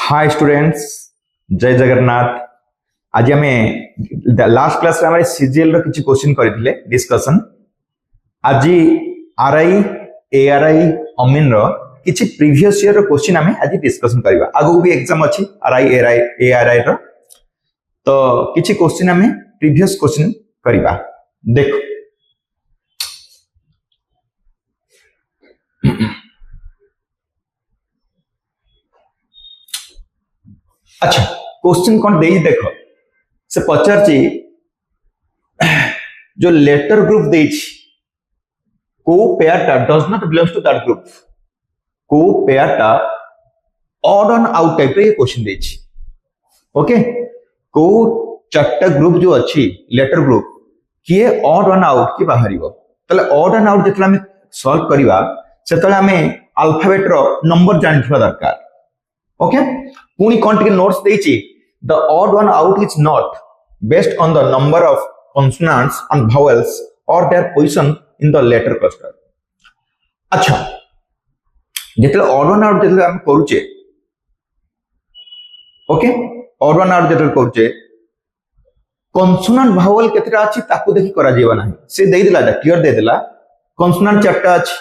Hi students, जय जगन्नाथ। आज आम लास्ट क्लास रे सीजीएल रो किछि क्वेश्चन करथिले डिस्कशन। आज आरआई एआरआई अमीन रो किछि प्रीवियस ईयर रो क्वेश्चन आम आज डिस्कशन करबा। आगो भी एग्जाम अछि आरआई एआरआई रो, तो किछि क्वेश्चन आम प्रीवियस क्वेश्चन करबा। देखो अच्छा, क्वेश्चन कौन दे देखो से पचार जो लेटर ग्रुप दे को पेयरटा does not belongs to that group, को पेयरटा ऑड ऑन आउट टाइप रे क्वेश्चन दे। ओके, को चारटा ग्रुप जो अच्छी लेटर ग्रुप किए ऑड ऑन आउट की बाहरिबो, तले ऑड ऑन आउट जेतला हमें सॉल्व करिवा सेतले हमें अल्फाबेट रो नंबर जानिथिबा दरकार। ओके, पुनी कौन टिके नोट्स देछि the odd one out is not based on the number of consonants and vowels or their position in the letter cluster. अच्छा, जेतले ऑड वन आउट जेतले हम करूचे, ओके, ऑड वन आउट जेतले करूचे कॉन्सोनेंट वावेल केतरा अछि ताकू देखि करा जेबा नाही। से देइ दिला क्लियर दे दिला कॉन्सोनेंट चारटा अछि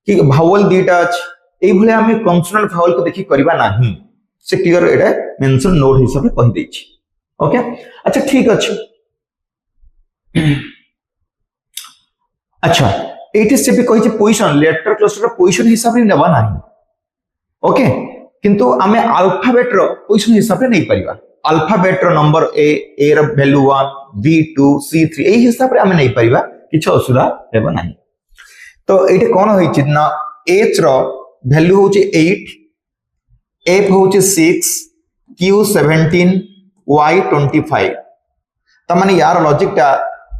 कि वावेल दीटा अछि, एई भले हमें कॉन्सोनेंट वावेल को देखि करबा नाही। से क्लियर एटा मेंशन नोट हिसाब से कहि देछि। ओके, अच्छा ठीक अछि। अच्छा, एटी से भी कहि छै पोजीशन लेटर क्लस्टर रो पोजीशन हिसाब रे नेबा नाही। ओके, किंतु हमें अल्फाबेट रो पोजीशन हिसाब रे नै परिबा। अल्फाबेट रो नंबर ए रो वैल्यू 1 b2 c3 एई हिसाब रे हमें नै परिबा, किछ असुविधा हेबा नाही। तो एटे कोन होई छै ना h रो वैल्यू होछि 8, F होछि 6, Q 17, Y 25। त माने यार लॉजिक टा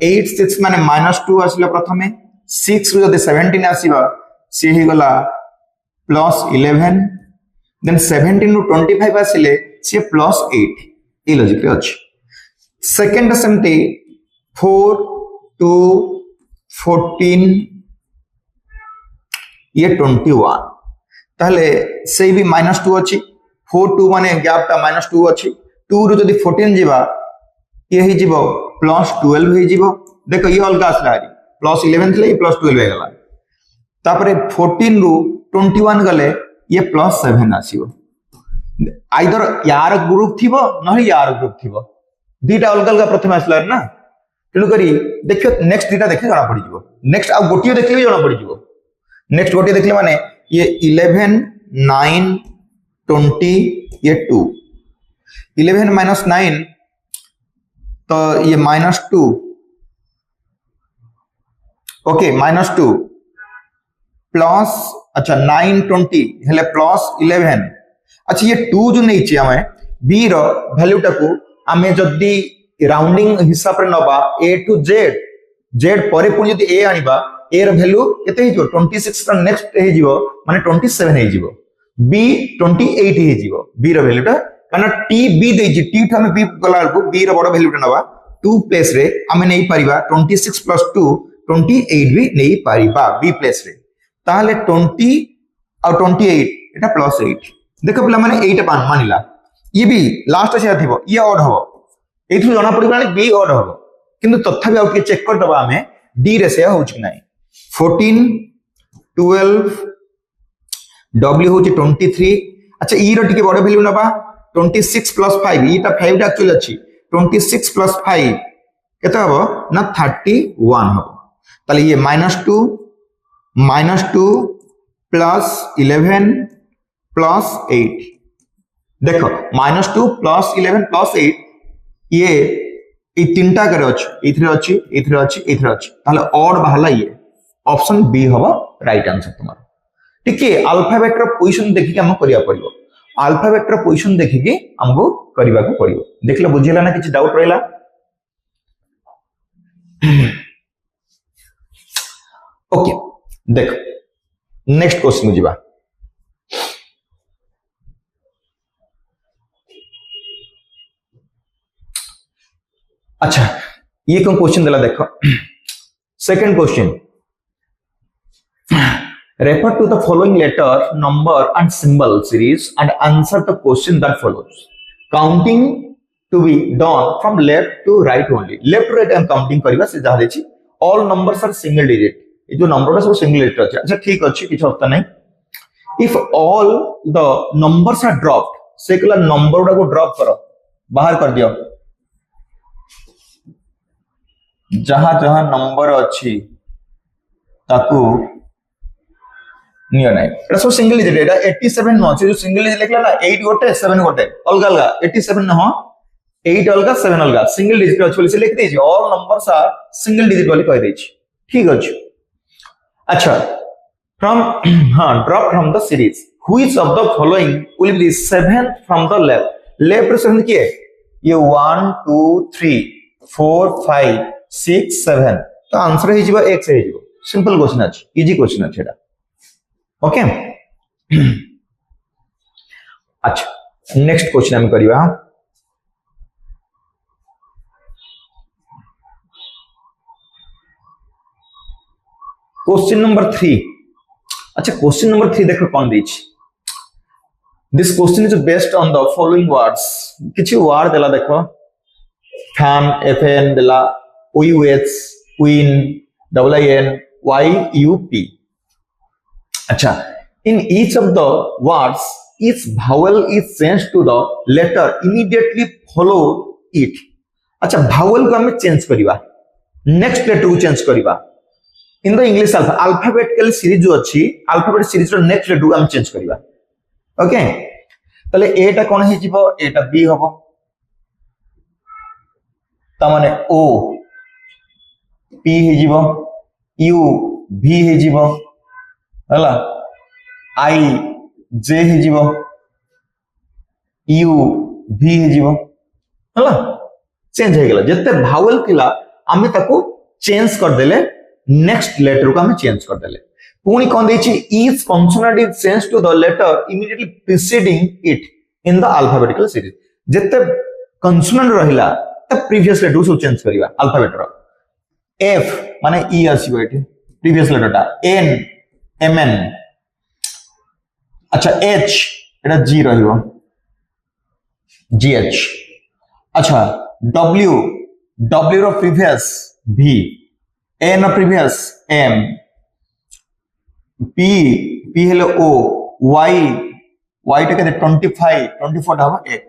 8 6 माने -2 आसिला प्रथमे, 6 रो जदि 17 आसीबा से हे गला +11, देन 17 रो 25 आसिले से +8। ए लॉजिक रे अछि। सेकंड सेमती 4 2 14 ये 21, ताहले से भी -2 अछि। 4 2 माने गैप टा -2 अछि। 2 रो जदि 14 जीवा ये ही जीवो +12 ही जीवो। देखो ये अलगा आसला +11 थले +12 हे गला। तापरे 14 रो 21 गले ये +7 आसीबो। आइदर यार ग्रुप थिबो नहि यार ग्रुप थिबो, दीटा अलगा अलगा प्रथम आसला ना। तेणु करी देखियो नेक्स्ट दीटा देखि जाना पड़ी जीवो। नेक्स्ट आ गोटियो देखले भी जाना पड़ी जीवो। नेक्स्ट गोटियो देखले माने ये 11 9 20 ये 2, 11 -9 तो ये -2। ओके, -2 प्लस अच्छा 9 20 हेले +11। अच्छा, ये 2 जो नहीं छि हमें b रो वैल्यू टाकू हमें जदी राउंडिंग हिसाब रे नबा a टू z परे पुनी जदी a आनिबा a रो वैल्यू केते हिजो 26 रो नेक्स्ट हिजो माने 27 हिजो, b 28 हिजो b रो वैल्यू टा। काना t b देछि, t ठ हमें b गला को b रो बडो वैल्यू टा नबा 2 प्लेस रे हमें नहीं परिबा 26 + 2 28 भी नहीं परिबा b प्लेस रे। ताहले 20 और 28 एटा +8। देखो पिला माने 8 मानिला, ये भी लास्ट से थिबो ये ऑड हबो। एथु जणा पड़िबा बी ऑड हबो, किंतु तथापि आउ के चेक कर दबा हमें डी रे से होछ कि नाही। 14 12 w होची 23। अच्छा, ई रो टिके बडो वैल्यू नबा 26 + 5, ईटा 5 टा एक्चुअली अछि। 26 + 5 केते हबो ना 31 हबो। ताले ये -2 +11 +8। देखो -2 +11 +8 ये तीनटा करे अछि, इथरे अछि, इथरे अछि, इथरे अछि। ताले ऑड बाहला ये ऑप्शन बी हबो राइट आंसर तुम्हारा। ठीक है, अल्फाबेट रो पोजीशन देखि के हम करिया पड़िबो। अल्फाबेट रो पोजीशन देखि के हमको करिबा को पड़िबो। देखले बुझिला ना, किछि डाउट रहला? ओके, देखो नेक्स्ट क्वेश्चन जीवा। अच्छा, ये कौन क्वेश्चन दिला देखो। Second question, refer to the following letter, number and symbol series and answer the question that follows. Counting to be done from left to right only. Left to right I am counting करिवा से जहाँ देची all numbers are single digit. ये जो number है सब single digit अच्छा अच्छा ठीक अच्छी किसी होता नहीं. If all the numbers are dropped, से कला number उड़ा को drop करो बाहर कर दियो. जहाँ जहाँ number अच्छी ताकू नियो नहीं. এটা সব সিঙ্গেল ডিজিট এটা 87 নো আছে যে সিঙ্গেল ডিজিট লিখলা না 8 গোটে 7 গোটে अलग अलग 87 ন 8 अलग 7 अलग सिंगल डिजिट अछि बोली से लिख देछि all numbers are single digit बोली कह देछि ठीक अछि. अच्छा फ्रॉम हां drop from the series which of the following will be 7th from the left से की है ये 1 2 3 4 5 6 7 तो आंसर हे जिवो x हे जिवो सिंपल क्वेश्चन अछि इजी क्वेश्चन अछि एटा ओके. अच्छा नेक्स्ट क्वेश्चन हम करिवा क्वेश्चन नंबर 3. अच्छा क्वेश्चन नंबर 3 देखो कौन देछि. This question is based on the following words. किछि वर्ड देला देखो फैन fn देला ouh queen in yup. अच्छा in each of the words each vowel is changed to the letter immediately follow it. अच्छा vowel को हमें change करिवा next letter को चेंज करिवा in the English alphabetical series जो अछि अल्फाबेट सीरीज रो नेक्स्ट लेटर को हम चेंज करिवा ओके. तले एटा कोन हे जिवो एटा बी हबो त माने ओ पी हे जिवो यू भी हे जिवो हला आई जे हे जिवो यू भी हे जिवो हला चेंज हे गेला जते भावेल थिला आमे ताको चेंज कर देले नेक्स्ट लेटर को हम चेंज कर देले पुनी कोन देछि each consonant is change to the letter immediately preceding it in the alphabetical series जते कॉन्सोनेंट रहिला त प्रीवियस लेटर को चेंज करिवा अल्फाबेट रो एफ माने ई आसीबो एठी प्रीवियस लेटर ता एन mn. अच्छा h एटा g रहिबो gh. अच्छा w रो प्रीवियस v n रो प्रीवियस m p हेलो o y टा के 25 24 टा x.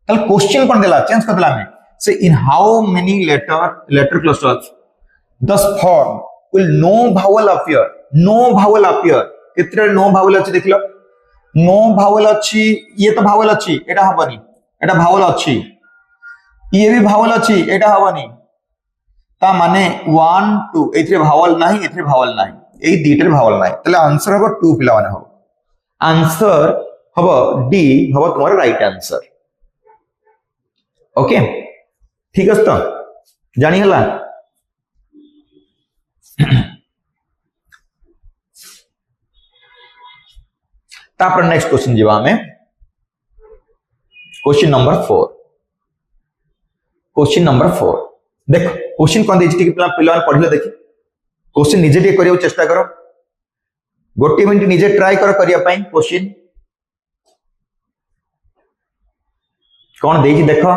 कल क्वेश्चन कोन देला चेंज कर देला हमें से in how many letter clusters thus form will no vowel appear कितने नो भावल अच्छी देख लो नो भावल अच्छी ये तो भावल अच्छी एटा हबनी एटा भावल अच्छी ये भी भावल अच्छी एटा हबनी ता माने 1 2 एथरे भावल नाही एथरे भावल नाही एई दीटर भावल नाही तले आंसर हबो 2 पिला माने हो आंसर हबो डी हबो तुम्हारा राइट आंसर ओके ठीक है तो जानी हला. तापर नेक्स्ट क्वेश्चन जीवा हमें क्वेश्चन नंबर 4 देखो क्वेश्चन कोन देछि कि पिला पढिलो देखि क्वेश्चन निजे टे करियो चेष्टा करो गोटे मिनिट निजे ट्राई करो करिया पई क्वेश्चन कोन देछि देखो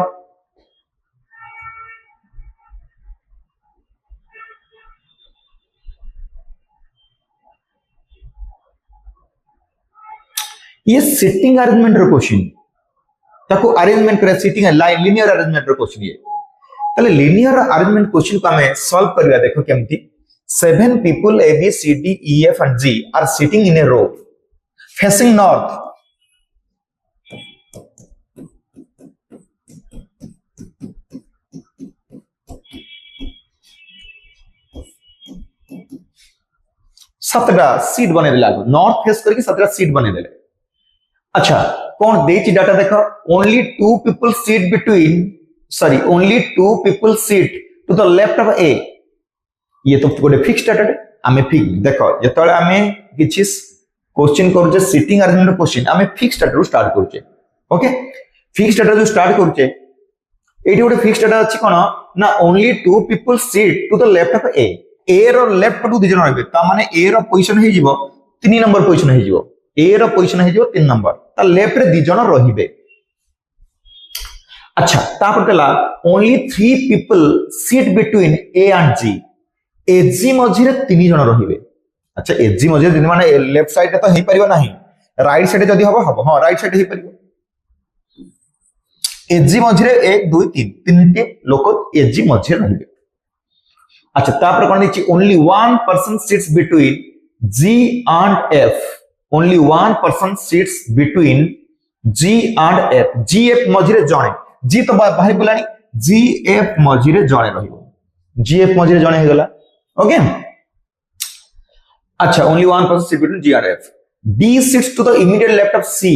ये सिटिंग अरेंजमेंट रो क्वेश्चन ताको अरेंजमेंट करे सिटिंग लीनियर अरेंजमेंट रो क्वेश्चन ये तले लीनियर अरेंजमेंट क्वेश्चन को हमें सॉल्व करबा देखो केमती 7 people A B C D E F and G are sitting in a row facing north. सतरा सीट बने दिला नॉर्थ फेस करके 17 सीट बने दिले. अच्छा कौन देछि डाटा देखो only 2 people sit to the left of A. ये तो गोटे फिक्स डाटा आमे फिक्स देखो जेतले आमे किछि क्वेश्चन करूचे सिटिंग अरेंजमेंट क्वेश्चन आमे फिक्स डाटा रो स्टार्ट करूचे ओके फिक्स डाटा जो स्टार्ट करूचे एठी गोटे फिक्स डाटा अछि कोन ना only 2 people sit to the left of A रो लेफ्ट टू दिजन रहबे ता माने A रो पोजीशन हे जिवो 3 नंबर पोजीशन हे जिवो ए रो पोजीशन हे जिवो 3 नंबर ता लेफ्ट रे 2 जण रहिबे अच्छा तापर कला only 3 people sit between A and G A G मझिरे 3 जण रहिबे अच्छा एजी मझिरे माने लेफ्ट साइड रे तो हे परिबो नाही राइट साइड जदी हबो हबो हां राइट साइड हे परिबो एजी मझिरे 1 2 3 तीनटे लोक एजी मझिरे रहिबे अच्छा तापर कोन दिछि only one person sits between G and F only one person sits between G and F G F मझिरे जणे जी तो बाहर बोलानी जी एफ मझिरे जणे रहिबो जी एफ मझिरे जणे हे गला ओके अच्छा only one person sits between G and F D sits to the immediate left of C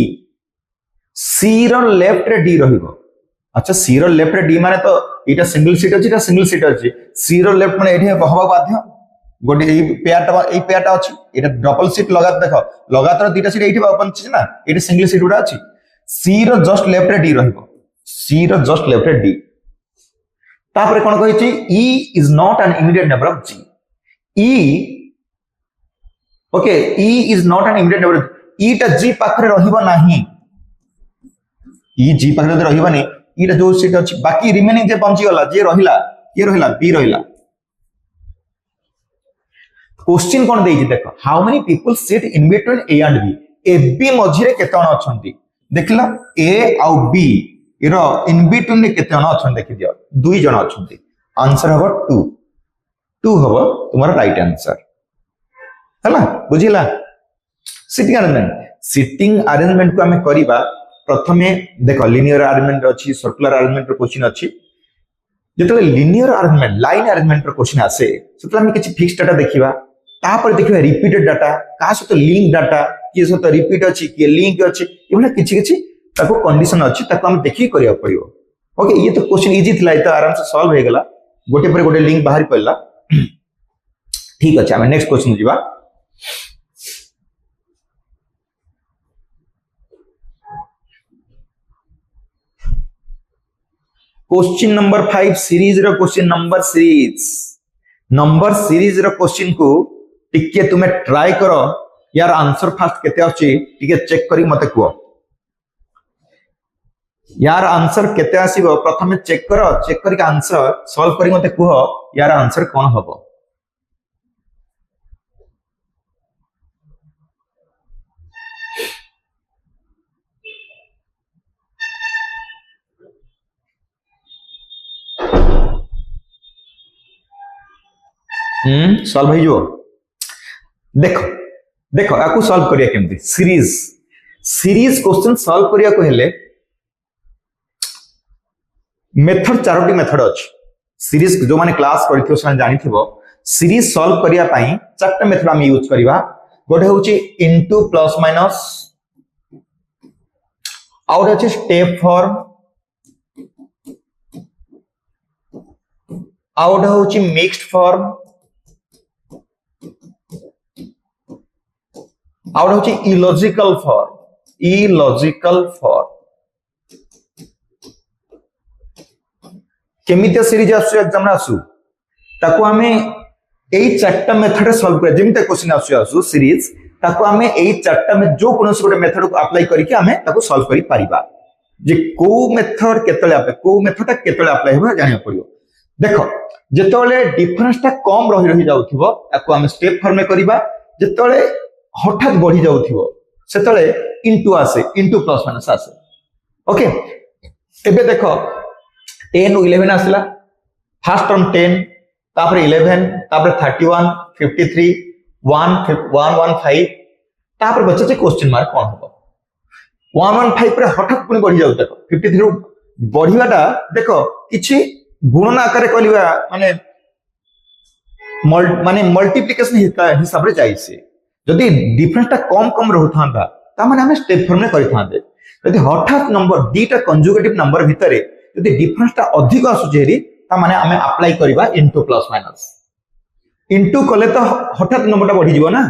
C रो लेफ्ट रे डी रहिबो अच्छा सी रो लेफ्ट रे डी माने तो एटा सिंगल सीट अछि एटा सिंगल सीट अछि सी रो लेफ्ट माने एठी हवा बाध्य गोटे ए पेयरटा अछि एटा डबल सीट लगात देखो लगातार दुटा सीट एठी ओपन अछि ना एठी सिंगल सीट उडा अछि सी रो जस्ट लेफ्ट रे डी रहिबो सी रो जस्ट लेफ्ट रे डी तापर कोन कहै छी E is not an immediate neighbour of G E okay E is not an immediate neighbour E टा जी पाखरे रहिबो नाही ई जी पाखरे रहिबो नाही इटा जो सीट अछि बाकी रिमेनिंग जे पहुंची गला जे रहिला के रहिला बी रहिला क्वेश्चन कोन देई देखो how many people sit in between A and B A B मझिरे केतन अछंती देखला ए आउ बी इरो इन बिटवीन केतन अछन देखि दियो दुई जण अछंती आंसर हबो 2 हबो तुम्हारा राइट आंसर हला बुझिला सिटिंग अरेंजमेंट को हमें करिबा प्रथमे देखो लिनियर अरेंजमेंट अछि सर्कुलर अरेंजमेंट रो क्वेश्चन अछि जेतले लिनियर अरेंजमेंट लाइन अरेंजमेंट रो क्वेश्चन आसे सेतले हम किछि फिक्स डाटा देखिबा तापर देखिबा रिपीटेड डाटा का सहित लिंक डाटा कि सहित रिपीट अछि कि लिंक अछि एबला किछि किछि ताको कंडीशन अछि ताको हम देखि करिया पड़ियो ओके ये तो क्वेश्चन इजी थिला त आराम से सॉल्व हे गेला गोटे पर गोटे लिंक बाहर पड़ला ठीक अछि हम नेक्स्ट क्वेश्चन जिबा क्वेश्चन नंबर 5 सीरीज रो क्वेश्चन नंबर सीरीज रो क्वेश्चन को टिके तुमे ट्राई करो यार आंसर फास्ट केते आछि टिके चेक करी मते को यार आंसर केते आसीबो प्रथमे चेक करी आंसर सॉल्व करी मते को यार आंसर कोन हबो सॉल्व हो देखो देखो आपको सॉल्व करिया केमती सीरीज क्वेश्चन सॉल्व करिया को हेले मेथड चारोटी मेथड अछि सीरीज जो माने क्लास करथियो से जानिथिबो सीरीज सॉल्व करिया पई चारटा मेथड हम यूज करिवा गोटे होची इनटू प्लस माइनस आउट अछि स्टेप फॉर्म आउट होची मिक्स्ड फॉर्म आउट होची इलॉजिकल फॉर्म केमितिया सीरीज आसु एग्जाम रे आसु ताको हमें एई चारटा मेथड सॉल्व कर जेमिते क्वेश्चन आसु सीरीज ताको हमें एई चारटा में जो कोनोसी गोटे मेथड को अप्लाई करिके हमें ताको सॉल्व करि परिबा जे को मेथड केतले अप्लाई को मेथडटा केतले अप्लाई होबा जानिया पड़ियो देखो जेतोले डिफरेंस ता कम रही जाउथिबो ताको हमें स्टेप फॉर्म में करिबा जेतोले हठात बढ़ी जाउथिबो सेतले इनटू आसे इनटू प्लस माइनस आसे ओके एबे देखो 10 11 आसला फर्स्ट टर्म 10 तापर 11 तापर 31 53 115 तापर बचे जे क्वेश्चन मार्क कोन होबो 115 पर हठात पुनी बढ़ी जाउ देखो 53 बढ़िवाटा देखो किछि गुणन आकार कलिवा माने मल्टीप्लिकेशन हिसाब रे जाइसे जदि डिफरेंसटा कम रहउथांदा ता माने हम स्टेप फॉर्म में करिथांदे जदि हठात नंबर दीटा कंजुगेटिव नंबर भितरे जदि डिफरेंसटा अधिक आसुजेरी ता माने हमें अप्लाई करबा इनटू प्लस माइनस इनटू कले तो हठात नंबरटा बढ़ी जीवो ना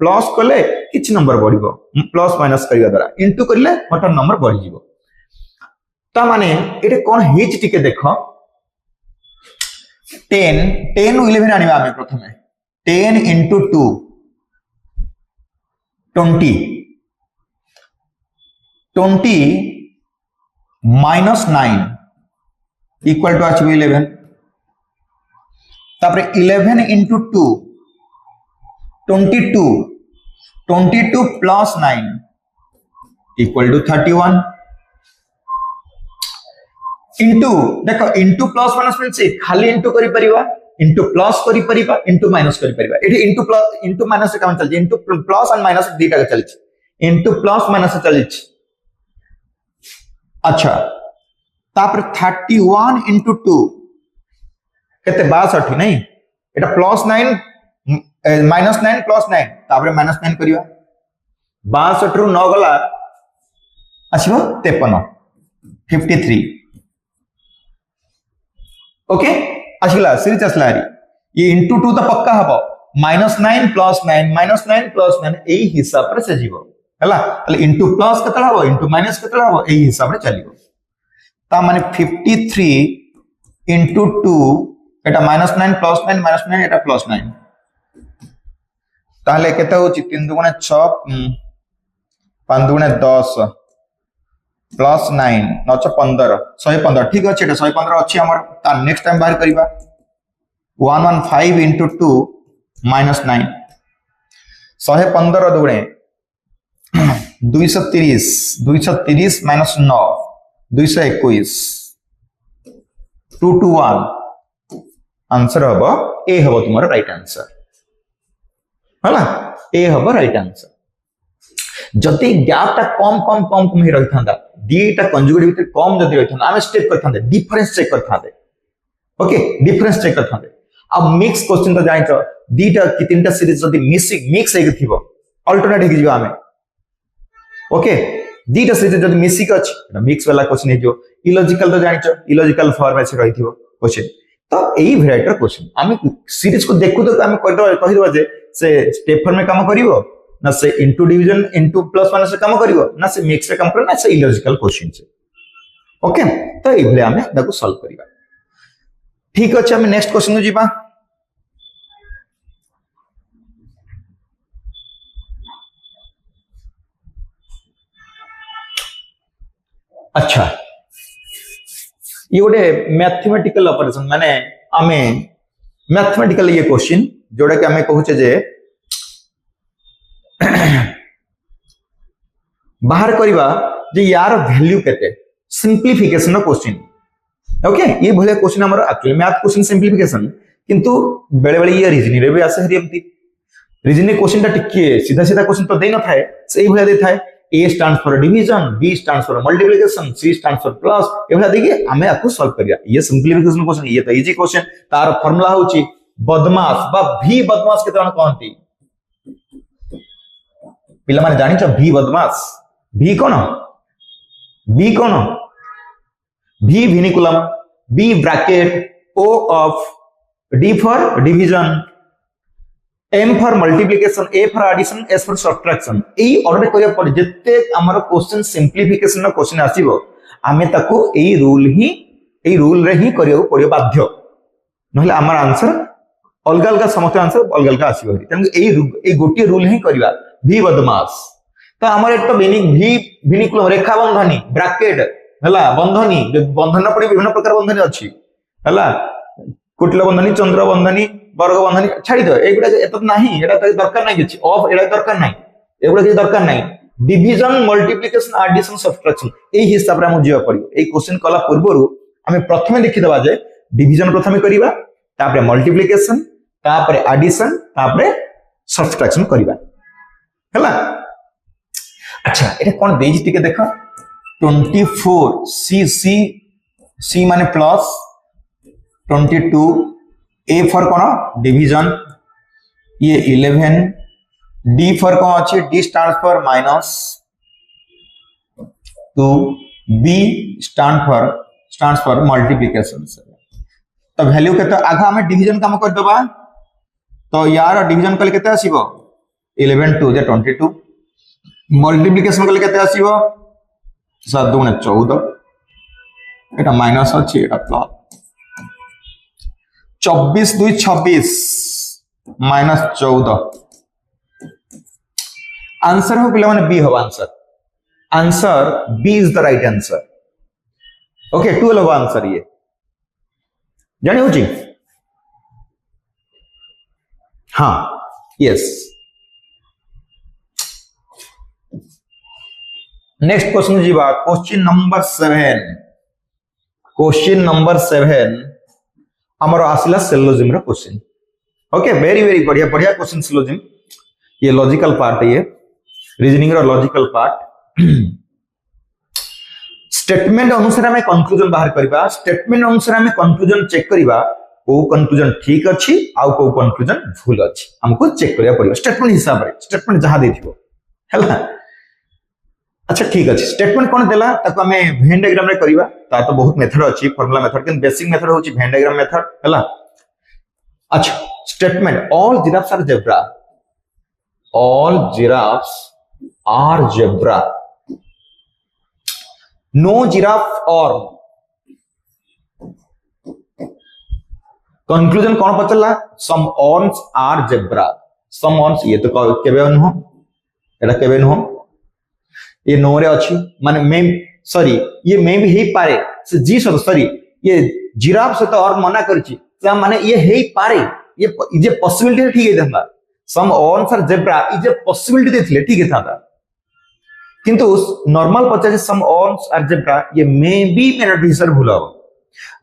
प्लस कले किछ नंबर बढ़िबो प्लस माइनस करिया द्वारा इनटू करले हठात नंबर बढ़ी जीवो ता माने एटे कोन हेच टिके देखो 10 11 आनिबा हमें प्रथमे 10 into 2 20 minus 9 equal to आछिबो 11 तापरे 11 into 2 22 plus 9 equal to 31 into देखो into plus minus means खाली into करि परिबा into plus करि परिबा into minus करि परिबा एठी into plus into minus काम चल into plus and minus दीटा के चल into plus minus चल अच्छा तापर 31 into 2 केते 62 नहीं एटा plus 9 minus 9 plus 9 तापर minus 9 करिवा 62 रु 9 गला आछिबो 53 53 ओके आसिला सीरीज आसला ये into 2 तो पक्का हबो -9 plus 9 plus 9 एई हिसाब रे से जीवो हला ताले into plus केतला हबो into minus केतला हबो एई हिसाब रे चलिबो ता माने 53 into 2 एटा -9 plus 9 -9 एटा plus 9 ताले केते होची 3 2 गुणे 6 5 2 गुणे 10 प्लस 9 नच 15 115 ठीक अछि एटा 115 अछि हमर ता नेक्स्ट टाइम बाहर करिबा 115 into 2 minus 9 115 दुगुणे 230 minus 9 221 221 आंसर हबो ए हबो तुमर राइट आंसर हला ए हबो राइट आंसर जति गैप ता कम ही रही थांदा दीटा कंजुगेट भीतर कम जति रही थांदा आमे स्टेप कर थांदे डिफरेंस चेक कर थांदे ओके डिफरेंस चेक कर थांदे अब मिक्स क्वेश्चन तो जानिचो दीटा कि तीनटा सीरीज जति मिक्स हे थिबो अल्टरनेट हे जिवो आमे ओके दीटा सीरीज जति मिक्स अछि मिक्स वाला क्वेश्चन हे जो इलॉजिकल तो जानिचो इलॉजिकल फॉर्म में से रही थिबो क्वेश्चन तो एई वेराइटी क्वेश्चन आमे सीरीज को देखु तो आमे कहि दबा जे से स्टेप फॉर्म में काम करिवो ना से into division into plus minus से काम करिवो ना से मिक्स से काम करिवो ना से इलॉजिकल क्वेश्चन से ओके तो ए भले हमें दाको सॉल्व करिवा ठीक अछि हम नेक्स्ट क्वेश्चन नु जीबा अच्छा ये गोटे मैथमेटिकल ऑपरेशन माने हमें मैथमेटिकल ये क्वेश्चन जोड़ा कि हमें कहूचे जे बाहर करिबा जे यार वैल्यू केते सिंपलीफिकेशन क्वेश्चन ओके ये भले क्वेश्चन हमर एक्चुअली मैथ क्वेश्चन सिंपलीफिकेशन किंतु बेले बेले ये रीजनिंग रे भी आसे हरि एमती रीजनिंग क्वेश्चन ता टिके सीधा सीधा क्वेश्चन तो देई न थाए सेही भले दे थाए A stands for division, B stands for multiplication, C stands for plus ए भले देखिए हमें आपको सॉल्व करिया ये सिंपलीफिकेशन क्वेश्चन ये तो इजी क्वेश्चन तार फार्मूला होची बदमाश बा भी बदमाश के तरह कहंती पिला माने जानि छ भी बदमाश भी कोन भी विनिकुलम B bracket O of D for division M for multiplication A for addition S for subtraction A order करिया पड़ जत्ते हमर क्वेश्चन सिंपलीफिकेशन क्वेश्चन आसीबो आमे ताको ए रूल रे ही करियो पड़ियो बाध्य नहले हमर आंसर अलग अलग समस्त आंसर अलग अलग आसीबो तन ए गोटी रूल ही करिवा भी बदमाश तो हमर एक तो भी विनिकुलम रेखा बंधनी ब्रैकेट हला बंधनी बंधन पड़ी विभिन्न प्रकार बंधनी अछि हला कुटिल बंधनी चंद्र बंधनी वर्ग बंधनी छाड़ी दो एगुडा एत नाही एटा दरकार नाही किछि ऑफ एटा दरकार नाही एगुडा किछि दरकार नाही डिवीजन मल्टीप्लिकेशन एडिशन सब्ट्रैक्शन ए हिसाब रे हम जिवा पड़ियो ए क्वेश्चन कला पूर्वरु हमें प्रथमे देखि दबा जे डिवीजन प्रथमे करिबा तापरे मल्टीप्लिकेशन तापरे एडिशन तापरे सब्ट्रैक्शन करिबा हला अच्छा एटा कोन देजी टिके देखा 24 सी माने plus 22 A for cone division ये 11 D फॉर कोन अछि D stands for -2 B stands for multiplication तो वैल्यू केते आगा हमें डिवीजन काम कर दबा तो यार डिवीजन कल केते आसीबो 11 2 जे 22 मल्टीप्लिकेशन कल केते आसीबो 7 2 14 एटा माइनस अछि एटा प्लस 24 2 26 -14 आंसर हो पिला माने बी हो answer answer B is the right answer okay 12 हो आंसर ये जानी होची हाँ यस नेक्स्ट क्वेश्चन जीवा क्वेश्चन नंबर 7 हमर आसिला सिलोजिम रो क्वेश्चन ओके वेरी वेरी बढ़िया बढ़िया क्वेश्चन सिलोजिम ये लॉजिकल पार्ट है ये रीजनिंग रो लॉजिकल पार्ट स्टेटमेंट अनुसार हमें कंक्लूजन बाहर करबा स्टेटमेंट अनुसार हमें कंक्लूजन चेक करबा को कंक्लूजन ठीक अछि आ को कंक्लूजन भूल अछि हमको चेक करिया पड़ियो स्टेटमेंट हिसाब रे स्टेटमेंट जहां देथिबो हैला अच्छा ठीक अछि स्टेटमेंट कोन देला ताको हमें वेन डायग्राम रे करबा ता तो बहुत मेथड अछि फार्मूला मेथड किन बेसिक मेथड होछि वेन डायग्राम मेथड हैला अच्छा statement all giraffes are zebra all giraffes are zebra no giraffe or conclusion कौन पचला some orns are zebra some orns ये तो केबे न एटा केबे न ये नो रे अछि माने मे सॉरी ये मे भी हे पारे से जी सॉरी ये जिराफ से तो और मना करछि माने ये हे पारे ये जे पॉसिबिलिटी ठीक है था some orns are zebra is a possibility देथिले ठीक है था किंतु नॉर्मल पचाजे some orns are zebra ये may be may not be सर भूल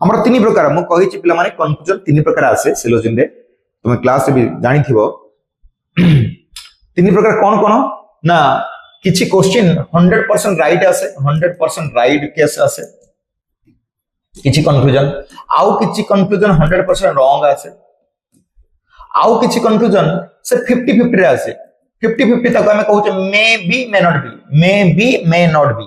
हमर तीन प्रकार मु कहि छि पिला माने कंक्लूजन तीन प्रकार आसे सिलोजिम रे तुम क्लास रे भी जानि थिबो तीन प्रकार कोन कोन ना किछि क्वेश्चन 100% राइट आसे 100% राइट केस आसे किछि कंक्लूजन आउ किछि कंक्लूजन 100% रॉन्ग आसे आउ किछि कंक्लूजन से 50-50 रे आसे 50-50 तक हमें कहू मे बी मे नॉट बी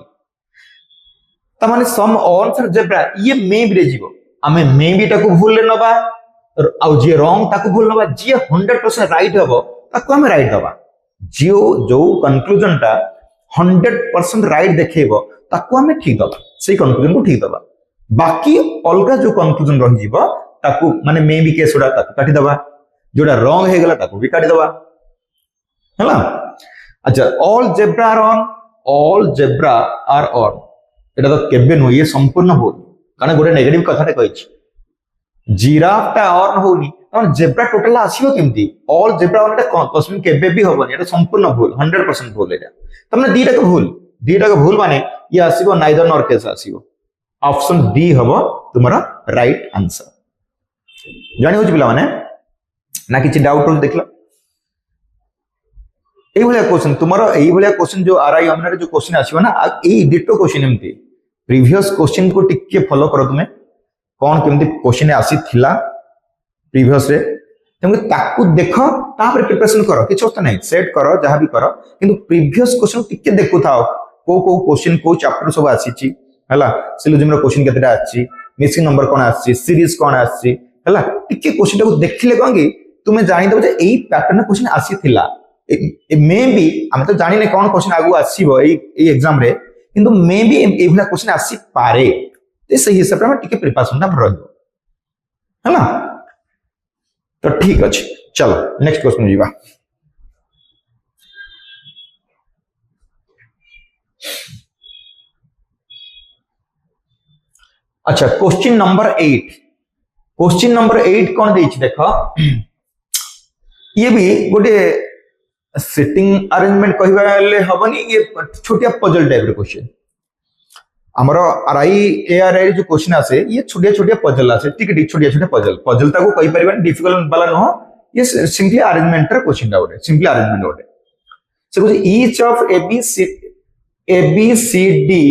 त माने सम आंसर जेब्रा ये मे बी रे जीवो हमें मे बी टाको भूल ले नबा आउ जे रॉन्ग ताको भूल नबा जे 100% राइट हबो ताको हमें राइट दबा जो कंक्लूजन टा 100% राइट देखेबो ताको हमें ठीक दबा से कंक्लूजन को ठीक दबा बाकी अलगा जो कंक्लूजन रहि जीवो ताको माने मे बी केस उडा ताको काटी दबा जोड़ा रॉन्ग हे गला ताको भी काटी दबा हैला अच्छा ऑल जेब्रा आर ऑन एटा तो केबे न ये संपूर्ण भूल कारण गोटे नेगेटिव कथाटे कहिछि जिराफ ता ऑन होनी और जेब्रा टोटल आसीबो केमती all zebra on Etah question केबे भी होबनी एटा संपूर्ण भूल 100% भूल एटा तमने दीटा को भूल माने ये आसीबो नाइदर नॉर केस आसीबो ऑप्शन डी हबो तुम्हारा राइट आंसर जानि होछि पिला माने ना किछि डाउट हो देखला एई भलिया क्वेश्चन तुम्हारा एई भलिया क्वेश्चन जो आरआई हमरे जो क्वेश्चन आसीबो ना एई डिटो क्वेश्चन एमती प्रीवियस क्वेश्चन को टिके फॉलो करो तुमे कोन केमती क्वेश्चन आसी थिला प्रीवियस रे तुम ताकू देखो तापर प्रिपरेशन करो किछ होता नहीं सेट करो जहां भी करो किंतु प्रीवियस क्वेश्चन टिके देखु थाओ को क्वेश्चन को चैप्टर सब आसी छि हला सिलोजिम रो क्वेश्चन केतेटा आछि मिसिंग नंबर कोन आछि सीरीज कोन आछि हला टिके क्वेश्चन को देखिले कोन कि तुमे जानि दबो जे एई पैटर्न क्वेश्चन आसी थिला मे बी हम तो जानि ने कोन क्वेश्चन आगु आसीबो एई एग्जाम रे किंतु मे बी एई भला क्वेश्चन आसी पारे ते सही हिसाब रे हम टिके प्रिपरेशन ना रहबो हला तो ठीक अछि चलो नेक्स्ट क्वेश्चन जीवा अच्छा क्वेश्चन नंबर 8 कौन देछि देखो ये भी गोटे सेटिंग अरेंजमेंट कहले हबनी ये छोटिया पजल टाइप रे क्वेश्चन हमर आरआई एआरआई जो क्वेश्चन आसे ये छोटिया पजल आसे टिक छोटिया पजल ताको कहि परिबन डिफिकल्ट वाला न ये सिंपली अरेंजमेंट रे क्वेश्चन डाउट है सिंपली अरेंजमेंट होटे से कुछ ईच ऑफ एबीसीडी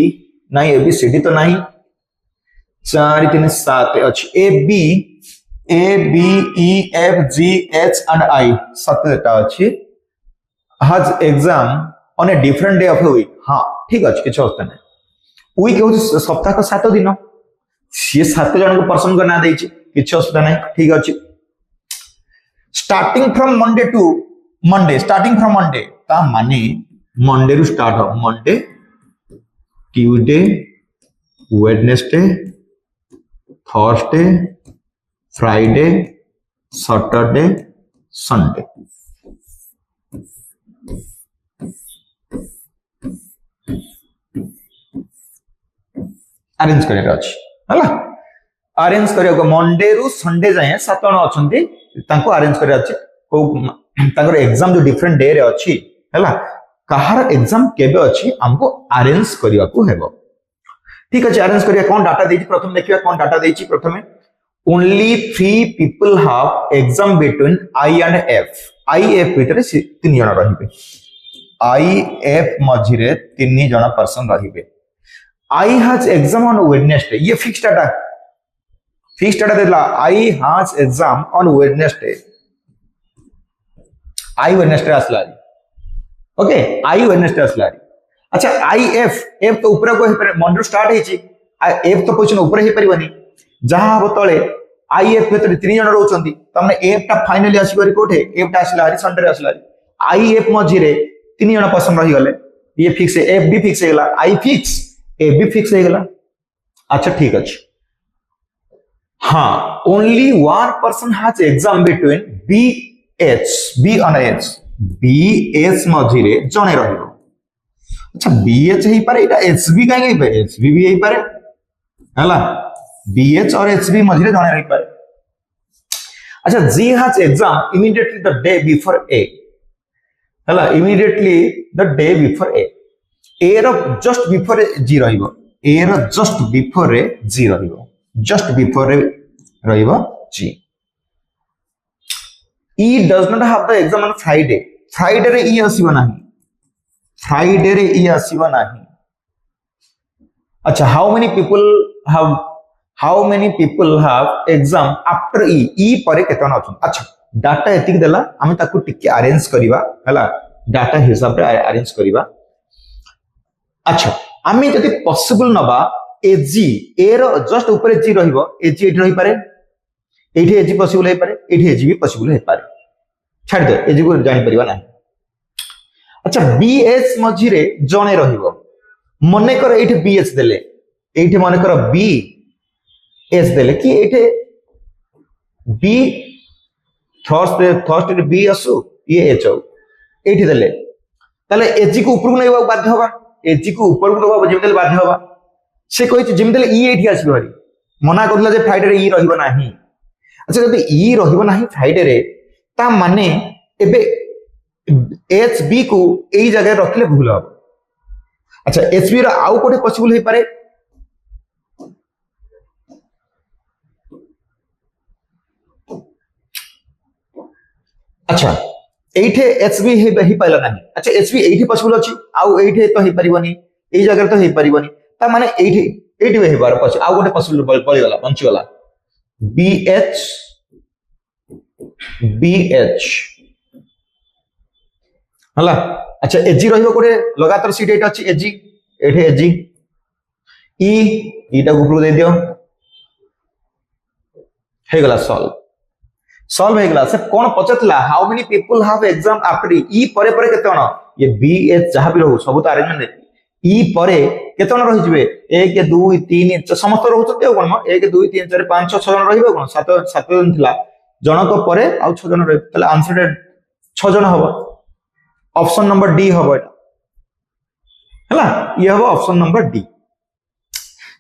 नहीं एबीसीडी तो नहीं 4 3 7 अछि A B E F G H and I 7 टा अछि has exam on a different day of the week हां ठीक अछि किछ होता नहीं वीक हो सप्ताह का 7 दिन ये 7 जन को पर्सन को ना देछि किछ होता नहीं ठीक अछि starting from Monday to Monday ता माने मंडे रु स्टार्ट हो Monday Tuesday Wednesday Thursday Friday Saturday Sunday arrange करिया अछि हला अरेंज करिया मंडे रु संडे जाए 7 जण अछंती तांको अरेंज करिया अछि को तांकर एग्जाम जो डिफरेंट डे रे अछि हला कहार एग्जाम केबे अछि हमको अरेंज करिया को हेबो ठीक अछि अरेंज करिया कोन डाटा देछि प्रथम देखिया कोन डाटा देछि प्रथमे only 3 people have exam between I and F I F भीतर 3 जण रहिबे आई एफ मझिरे 3 जण पर्सन रहिबे I has exam on Wednesday ये फिक्स डाटा देला I has exam on Wednesday I Wednesday असला ओके आई वेडनेसडे असला अच्छा आई एफ एफ तो ऊपर को मंडे स्टार्ट हेची एफ तो पोजिशन ऊपर हे परिबनी जहां हबो तळे आई एफ भीतर 3 जण रहउचंती तमने एफ टा फाइनली आसीबरी कोठे एफ टा असला हरी संडे असला आई एफ मझिरे 3 जण पर्सन रही गले ये फिक्स है एफ भी फिक्स हेगला आई फिक्स ए भी फिक्स हेगला अच्छा ठीक अछि हाँ only one person has exam between B H B on H B H मझिरे जणे रहिबो अच्छा बी एच हे पारे एटा एच बी काहे हे पारे एच बी हे पारे हला बी एच और एच बी मझिरे जणे रहि पारे अच्छा G has exam immediately the day before A हला immediately the day before A रो जस्ट बिफोर जी रहिबो ए रो जस्ट बिफोर जी रहिबो जस्ट बिफोर रहिबो G E does not have the exam on Friday Friday रे E आसीबो नाही Friday रे ई आसीबो नाही अच्छा how many people have exam after E परे केतन अछन अच्छा डाटा एतिक देला हम ताकू टिके अरेंज करिवा हला डाटा हिसाब रे अरेंज करिवा अच्छा आमी जति पॉसिबल नबा एजी ए रो जस्ट ऊपर जी रहिबो एजी एठी रहि पारे एठी एजी पॉसिबल हे पारे एठी एजी भी पॉसिबल हे पारे छाड़ दे एजी को जानि परिबा नाही अच्छा बीएच मझिरे जणे रहिबो मने कर एठी बीएच देले एठी मने कर बी एच देले कि एठी बी थर्स्ट रे बी असु ये एच हो एठी देले ताले एजी को ऊपर नैबा बाध्य होबा एजी को ऊपर को नैबा जेमितेले बाध्य होबा से कहि जेमितेले ई एठी आसीबो हरी मना करला जे फ्राइडे रे ई रहिबो नाही अच्छा जब ई रहिबो नाही फ्राइडे रे ता माने एबे एच बी को एई जगह रखले भूल हो अच्छा एच बी रा आउ कोठे पॉसिबल हे पारे अच्छा एठे एच बी हे पाइला नाही अच्छा एच बी एठी पॉसिबल अछि आउ एठे तो हे परिबनी एई जगह तो हे परिबनी ता माने एठी हे बार पछ आउ कोठे पॉसिबल पळि गला बंची गला BH हला अच्छा एजी रहिबो कोठे लगातार सीट एटा अछि एजी एठे एजी ई ईटा ऊपर दे दियो हे गला सॉल्व हे गला से कोन पचतला how many people have exam after E परे परे केतन ये BH जहां भी रहू सब तो अरेंजमेंट ई परे केतन रहि जिवे 1 2 3 समस्त रहउत कोन 1 2 3 4 5 6 जन रहिबो कोन 7 जन थिला जनक परे आ 6 जन रहि तले आंसर 6 जन हबो ऑप्शन नंबर डी हबो एटा हला ये हबो ऑप्शन नंबर डी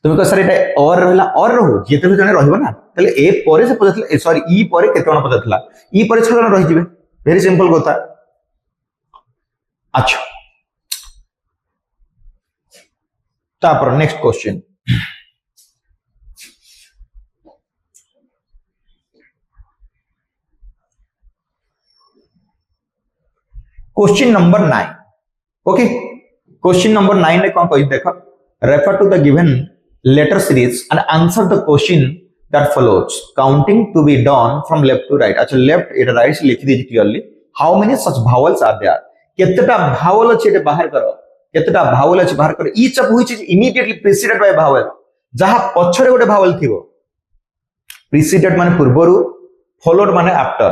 तुम को सर एटा और रहला और रहू जेते जने रहिबो ना तले ए परे से पचतला सॉरी ई परे केतन पचतला ई परे 6 जन रहि जिवे वेरी सिंपल कथा अच्छा तापर next question question number 9 okay question number 9 रे कोन कहि देखो refer to the given letter series and answer the question that follows counting to be done from left to right अच्छा लेफ्ट एटा राइट से लिखि दीजिए clearly how many such vowels are there केतेटा भावल अछि एटा बाहर करो केतेटा भावल अछि बाहर करो each of which is immediately preceded by भावल जहां पछरे गोटे भावल थिबो प्रीसीडेड माने पूर्वरु फॉलोड माने आफ्टर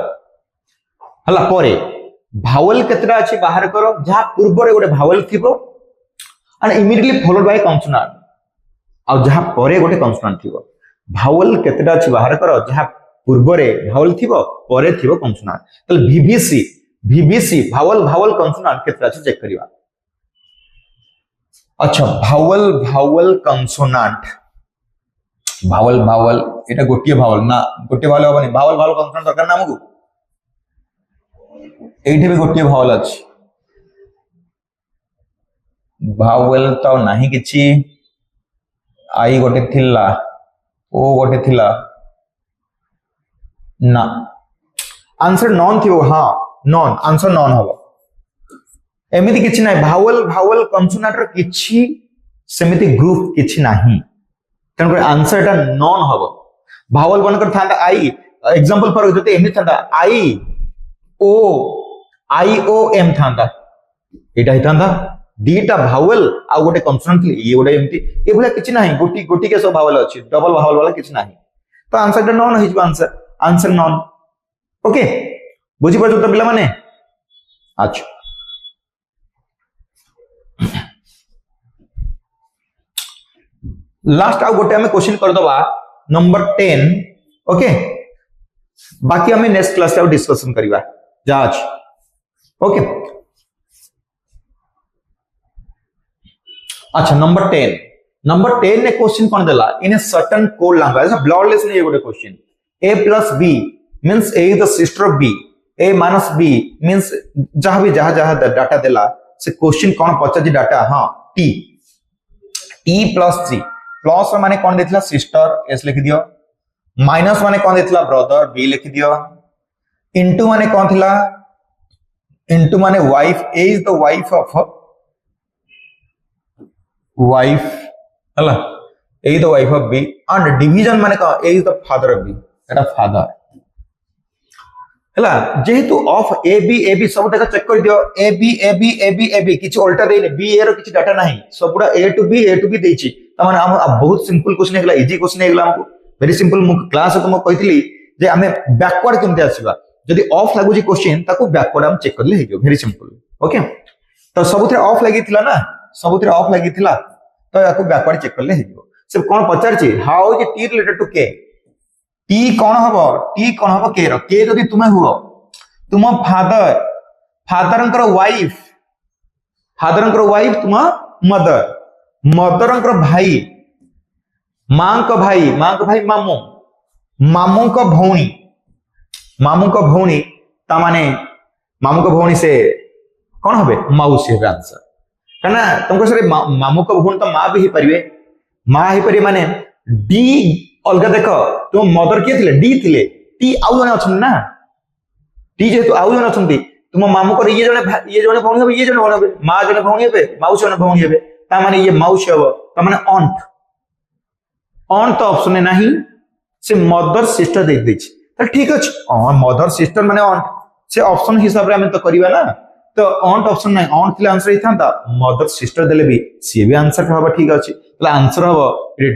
हला परे भावल केतेटा अछि बाहर करो जहां पूर्वरे गोटे भावल थिबो and immediately followed by consonant आ जहां परे गोटे कॉन्सोनेंट थिबो भावल केतेटा अछि बाहर करो जहां पूर्वरे भावल थिबो परे थिबो कॉन्सोनेंट तले VVC भावल कॉन्सोनेंट केतेटा अछि चेक करिवा अच्छा भावल कॉन्सोनेंट भावल भावल एटा गोटे भावल ना गोटे भावल हबनी भावल भावल कन्सोनेंट दरकार ना हमकु एठी भी गोटे भावल अछि भावल तो नाही किछि आई गोटे थिला ओ गोटे थिला ना आंसर नॉन थी हाँ नॉन आंसर नॉन हबो एमिति किछि नाही भावल भावल कन्सोनेंट रो किछि सेमिति ग्रुप किछि नाही तन को आंसर टा नॉन हबो भावल बन कर थांदा आई एग्जांपल फॉर जते एमिति थांदा आई ओ एम थांदा एटा हि थांदा दीटा भावल आ गोटे कन्सोनेंट ये गोटे एमिति ए भला किछि नाही गोटी गोटी के सब भावल अछि डबल भावल वाला किछि नाही तो आंसर टा non his answer non okay बुझी पाछो तो पिला माने अच्छा लास्ट आउ गोटे हमें क्वेश्चन कर दबा नंबर 10 ओके बाकी हमें नेक्स्ट क्लास में डिस्कशन करिबा जा अछि ओके अच्छा नंबर 10 ने क्वेश्चन कोन देला in a certain code language blood relation ये गोटे question a plus b means a is the sister of b a minus b means जहां भी जहां डाटा देला से क्वेश्चन कोन पचा डाटा हां t plus g प्लस माने कोन देथिला सिस्टर s लिख दियो माइनस माने कोन देथिला ब्रदर b लिख दियो इनटू माने कोन थिला इनटू माने wife a is the wife of wife हला a is the wife of b and division माने का a is the father of b Etah father हला जेहेतु ऑफ ए बी सब तक चेक कर दियो ए बी किछ उल्टा देने बी ए रो किछ डाटा नाही सबुडा ए टू बी देछि त माने हम बहुत सिंपल क्वेश्चन हेगला इजी क्वेश्चन हेगला हमको वेरी सिंपल मु क्लास तो म कहितली जे हमें बैकवर्ड केमते आसीबा जदी ऑफ लागु जी क्वेश्चन ताको बैकवर्ड हम चेक करले हेजो वेरी सिंपल ओके तो सबुथरे ऑफ लागिथिला ना सबुथरे ऑफ लागिथिला तो याको बैकवर्ड चेक करले हेजो से कोन पचार छी how is T related to K T कौन हबो के रो के जदी तुमे हुओ तुम फादर वाइफ तुम मदर भाई मां को भाई मामू को भौणी ता माने मामू को भौणी से कौन हबे मौसी है आंसर कना तुमको सरे मामू को भौणी तो मां भी ही परिवे माने डी अलगा देख तुम मदर किए थिले डी थिले टी आउ जने अछन ना टी जेतु आउ जने अछंती तुम मामू को ये जने भौणी हेबे ये जने भौणी हेबे मां जने भौणी हेबे मौसी जने भौणी हेबे ता माने ये मौसी हेबो ता माने ऑन तो ऑप्शन में नहीं से मदर सिस्टर दे देछि त ठीक अछि मदर सिस्टर माने ऑन से ऑप्शन हिसाब रे हम तो करिवा ना तो ऑन ऑप्शन नहीं ऑन थिले आंसर ही थांता मदर सिस्टर देले भी सी भी आंसर हबा ठीक अछि तो आंसर हबो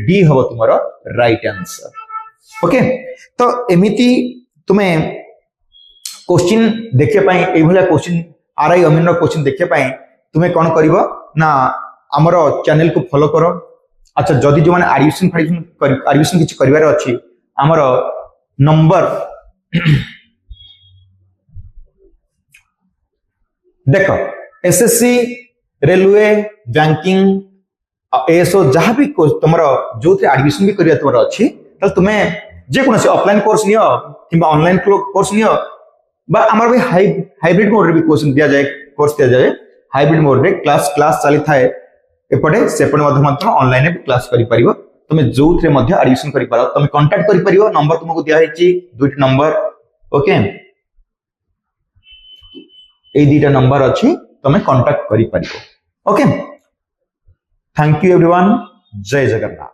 डी हबो तुम्हारा राइट आंसर ओके तो एमिति तुमे क्वेश्चन देखे पाई ए भला क्वेश्चन आरआई अमीन रो क्वेश्चन देखे पाई तुमे कोन करिवो ना हमरो चैनल को फॉलो करो अच्छा जदी जो माने एडमिशन किछ करिवार अछि हमरो नंबर देखो एसएससी रेलवे बैंकिंग एसो जहां भी तुमरो जो एडमिशन भी करिया तुमरो अछि त तुमे जे कोनसे ऑफलाइन कोर्स नियो किबा ऑनलाइन कोर्स नियो बा हमर भी हाइब्रिड मोड रे भी क्वेश्चन दिया जाए कोर्स दिया जाए हाइब्रिड मोड रे क्लास चली थाए एपटे सेपटे माध्यम ऑनलाइन भी क्लास करि परिबो तुमे जोथरे मध्ये एडमिशन करि पारो तुमे कांटेक्ट करि परिबो नंबर तुमको दिया हेछि दुइट नंबर ओके ए दुइटा नंबर अछि तुमे कांटेक्ट करि परिबो ओके थैंक यू एवरीवन जय जगन्नाथ।